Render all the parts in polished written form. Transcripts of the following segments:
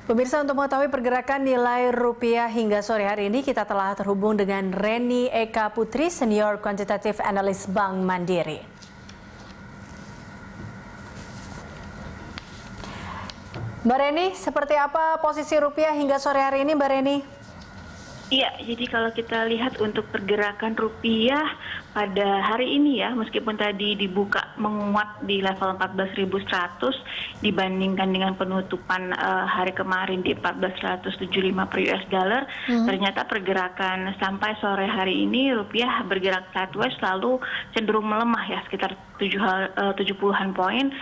Pemirsa, untuk mengetahui pergerakan nilai rupiah hingga sore hari ini, kita telah terhubung dengan Reni Eka Putri, Senior Quantitative Analyst Bank Mandiri. Mbak Reni, seperti apa posisi rupiah hingga sore hari ini, Mbak Reni? Iya, jadi kalau kita lihat untuk pergerakan rupiah pada hari ini ya, meskipun tadi dibuka menguat di level 14.100 dibandingkan dengan penutupan hari kemarin di 14.175 per US dollar, ternyata pergerakan sampai sore hari ini rupiah bergerak sideways lalu cenderung melemah ya, sekitar 70-an poin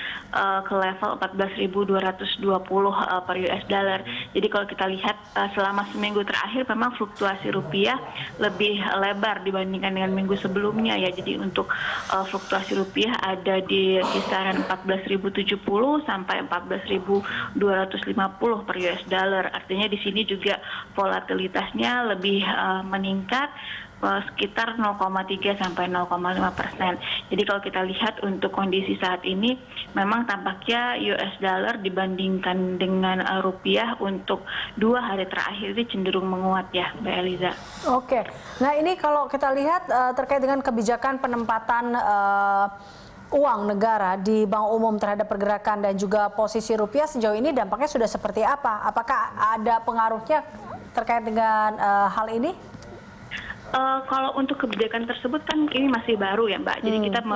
ke level 14.220 per US dollar. Jadi kalau kita lihat selama seminggu terakhir memang fluktuasi rupiah lebih lebar dibandingkan dengan minggu sebelumnya ya. Jadi untuk fluktuasi rupiah ada di kisaran 14.070 sampai 14.250 per US dollar. Artinya di sini juga volatilitasnya lebih meningkat sekitar 0,3 sampai 0,5%. Jadi kalau kita lihat untuk kondisi saat ini, memang tampaknya US dollar dibandingkan dengan rupiah untuk 2 hari terakhir ini cenderung menguat ya, Mbak Eliza. Oke, nah ini kalau kita lihat terkait dengan kebijakan penempatan uang negara di Bank Umum terhadap pergerakan dan juga posisi rupiah sejauh ini dampaknya sudah seperti apa? Apakah ada pengaruhnya terkait dengan hal ini? Kalau untuk kebijakan tersebut kan ini masih baru ya Mbak, jadi kita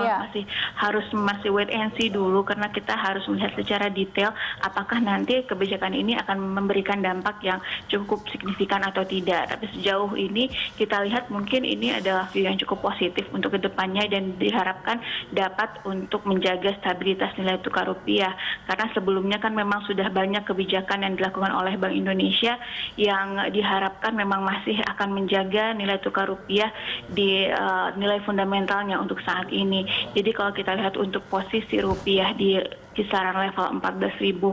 masih wait and see dulu karena kita harus melihat secara detail apakah nanti kebijakan ini akan memberikan dampak yang cukup signifikan atau tidak. Tapi sejauh ini kita lihat mungkin ini adalah view yang cukup positif untuk kedepannya dan diharapkan dapat untuk menjaga stabilitas nilai tukar rupiah, karena sebelumnya kan memang sudah banyak kebijakan yang dilakukan oleh Bank Indonesia yang diharapkan memang masih akan menjaga nilai tukar rupiah di nilai fundamentalnya untuk saat ini. Jadi kalau kita lihat untuk posisi rupiah di kisaran level 14.200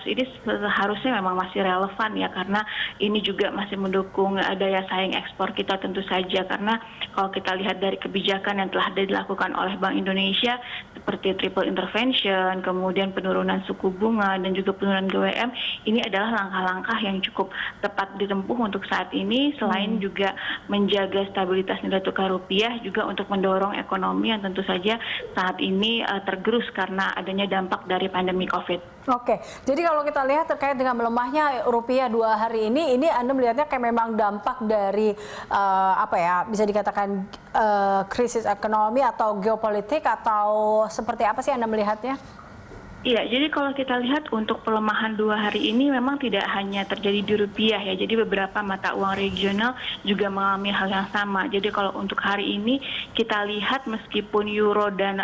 ini seharusnya memang masih relevan ya, karena ini juga masih mendukung daya saing ekspor kita tentu saja, karena kalau kita lihat dari kebijakan yang telah dilakukan oleh Bank Indonesia seperti triple intervention, kemudian penurunan suku bunga dan juga penurunan GWM, ini adalah langkah-langkah yang cukup tepat ditempuh untuk saat ini, selain juga menjaga stabilitas nilai tukar rupiah, juga untuk mendorong ekonomi yang tentu saja saat ini tergerus karena adanya dampak dari pandemi COVID. Oke, jadi kalau kita lihat terkait dengan melemahnya rupiah 2 hari ini Anda melihatnya kayak memang dampak dari bisa dikatakan krisis ekonomi atau geopolitik, atau seperti apa sih Anda melihatnya? Iya, jadi kalau kita lihat untuk pelemahan 2 hari ini memang tidak hanya terjadi di rupiah ya, jadi beberapa mata uang regional juga mengalami hal yang sama. Jadi kalau untuk hari ini kita lihat meskipun euro dan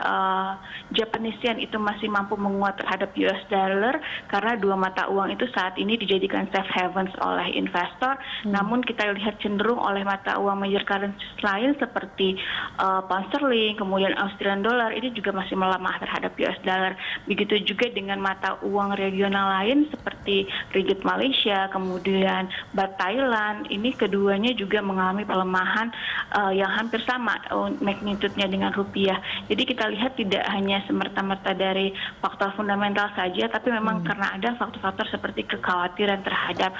Japanese yen itu masih mampu menguat terhadap US dollar karena 2 mata uang itu saat ini dijadikan safe havens oleh investor, namun kita lihat cenderung oleh mata uang major currencies lain seperti pound sterling, kemudian Australian dollar ini juga masih melemah terhadap US dollar. Begitu juga dengan mata uang regional lain seperti ringgit Malaysia, kemudian baht Thailand, ini keduanya juga mengalami pelemahan yang hampir sama magnitude-nya dengan rupiah. Jadi kita lihat tidak hanya semerta-merta dari faktor fundamental saja, tapi memang karena ada faktor-faktor seperti kekhawatiran terhadap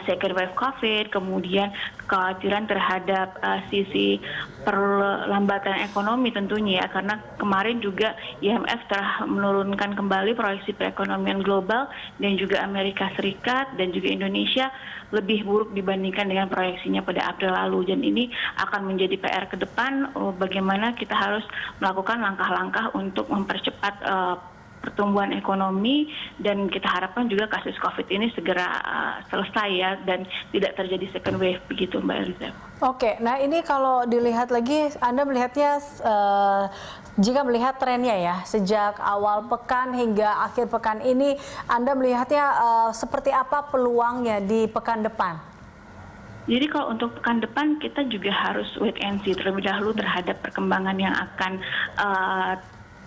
second wave COVID, kemudian kekhawatiran terhadap sisi perlambatan ekonomi tentunya ya, karena kemarin juga IMF telah menurunkan kembali proyeksi perekonomian global dan juga Amerika Serikat dan juga Indonesia lebih buruk dibandingkan dengan proyeksinya pada April lalu, dan ini akan menjadi PR ke depan bagaimana kita harus melakukan langkah-langkah untuk mempercepat pertumbuhan ekonomi, dan kita harapkan juga kasus COVID ini segera selesai ya dan tidak terjadi second wave begitu Mbak Eliza. Oke, nah ini kalau dilihat lagi, Anda melihatnya jika melihat trennya ya sejak awal pekan hingga akhir pekan ini, Anda melihatnya seperti apa peluangnya di pekan depan? Jadi kalau untuk pekan depan kita juga harus wait and see terlebih dahulu terhadap perkembangan yang akan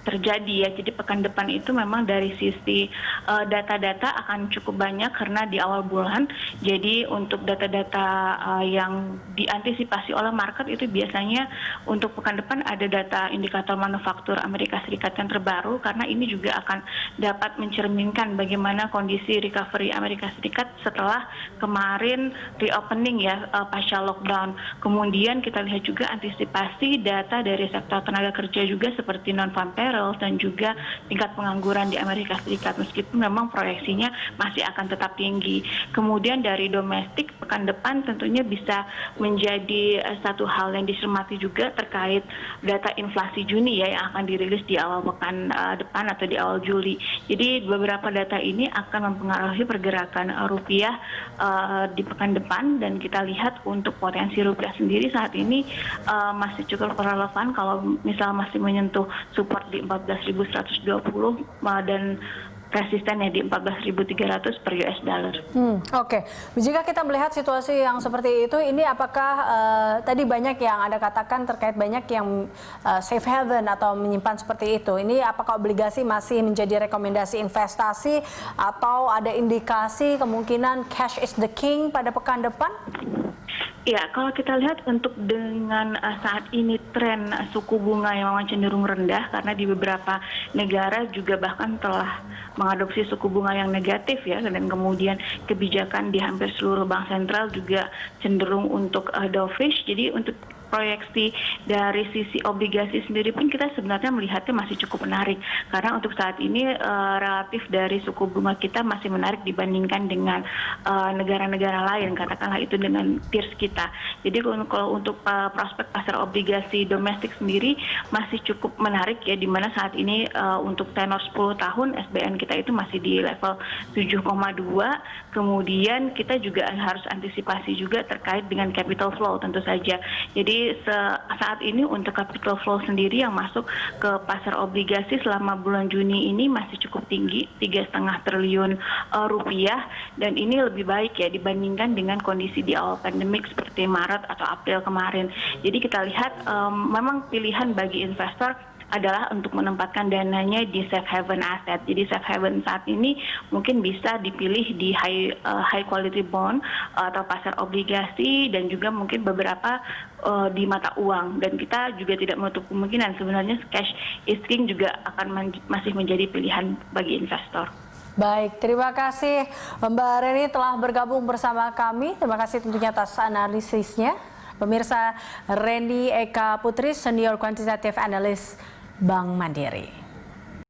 terjadi ya. Jadi pekan depan itu memang dari sisi data-data akan cukup banyak karena di awal bulan. Jadi untuk data-data yang diantisipasi oleh market itu biasanya untuk pekan depan ada data indikator manufaktur Amerika Serikat yang terbaru, karena ini juga akan dapat mencerminkan bagaimana kondisi recovery Amerika Serikat setelah kemarin reopening ya pasca lockdown. Kemudian kita lihat juga antisipasi data dari sektor tenaga kerja juga seperti non-farm payroll dan juga tingkat pengangguran di Amerika Serikat, meskipun memang proyeksinya masih akan tetap tinggi. Kemudian dari domestik pekan depan tentunya bisa menjadi satu hal yang dicermati juga terkait data inflasi Juni ya yang akan dirilis di awal pekan depan atau di awal Juli. Jadi beberapa data ini akan mempengaruhi pergerakan rupiah di pekan depan, dan kita lihat untuk potensi rupiah sendiri saat ini masih cukup relevan kalau misal masih menyentuh support di 14.120 dan resistennya di 14.300 per US dollar. Oke. Jika kita melihat situasi yang seperti itu, ini apakah tadi banyak yang Anda katakan terkait banyak yang safe haven atau menyimpan seperti itu. Ini apakah obligasi masih menjadi rekomendasi investasi atau ada indikasi kemungkinan cash is the king pada pekan depan? Ya, kalau kita lihat untuk dengan saat ini tren suku bunga yang memang cenderung rendah karena di beberapa negara juga bahkan telah mengadopsi suku bunga yang negatif ya, dan kemudian kebijakan di hampir seluruh bank sentral juga cenderung untuk dovish. Jadi untuk proyeksi dari sisi obligasi sendiri pun kita sebenarnya melihatnya masih cukup menarik, karena untuk saat ini relatif dari suku bunga kita masih menarik dibandingkan dengan negara-negara lain, katakanlah itu dengan peers kita. Jadi kalau untuk prospek pasar obligasi domestik sendiri masih cukup menarik ya, di mana saat ini untuk tenor 10 tahun SBN kita itu masih di level 7,2. Kemudian kita juga harus antisipasi juga terkait dengan capital flow tentu saja. Jadi saat ini untuk capital flow sendiri yang masuk ke pasar obligasi selama bulan Juni ini masih cukup tinggi, 3,5 triliun rupiah, dan ini lebih baik ya dibandingkan dengan kondisi di awal pandemik seperti Maret atau April kemarin. Jadi kita lihat memang pilihan bagi investor adalah untuk menempatkan dananya di safe haven aset. Jadi safe haven saat ini mungkin bisa dipilih di high quality bond atau pasar obligasi, dan juga mungkin beberapa di mata uang. Dan kita juga tidak menutup kemungkinan sebenarnya cash is king juga akan masih menjadi pilihan bagi investor. Baik, terima kasih Mbak Reni telah bergabung bersama kami. Terima kasih tentunya atas analisisnya. Pemirsa, Reni Eka Putri, Senior Quantitative Analyst Bank Mandiri.